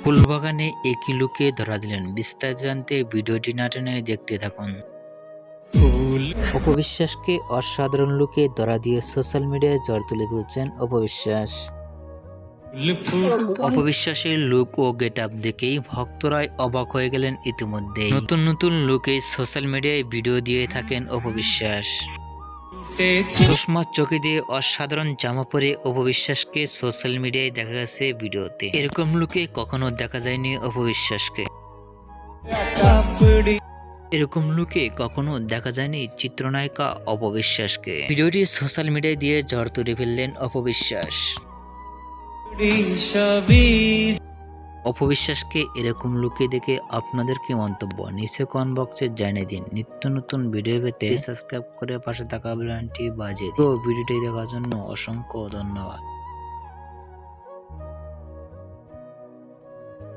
ফুলবাগানে একই লুকে ধরা দিলেন। বিস্তারিত জানতে ভিডিওটি না টেনে দেখতে থাকুন। অপবিশ্বাসকে অসাধারণ লুকে ধরা দিয়ে সোশ্যাল মিডিয়ায় ঝড় তুলে তুলছেন অপবিশ্বাস। অপবিশ্বাসের লুক ও গেট আপ দেখেই ভক্তরাই অবাক হয়ে গেলেন। ইতিমধ্যে নতুন নতুন লুকে সোশ্যাল মিডিয়ায় ভিডিও দিয়ে থাকেন অপবিশ্বাস। চশমা চোখে দিয়ে অসাধারণ জামা পরে অপবিশ্বাসকে সোশ্যাল মিডিয়ায় দেখা গেছে ভিডিওতে। এরকম লুকে কখনো দেখা যায়নি অপবিশ্বাসকে। এরকম লুকে কখনো দেখা যায়নি চিত্রনায়িকা অপবিশ্বাসকে। ভিডিওটি সোশ্যাল মিডিয়ায় দিয়ে ঝড় তুলে ফেললেন অপবিশ্বাস। অপবিশ্বাসকে এরকম লুকে দেখে আপনাদের কি মন্তব্য নিচে কমেন্ট বক্সে জানিয়ে দিন। নিত্য নতুন ভিডিও পেতে সাবস্ক্রাইব করে পাশে থাকা বেল আইকনটি বাজিয়ে দিন। তো ভিডিওটি দেখার জন্য অসংখ্য ধন্যবাদ।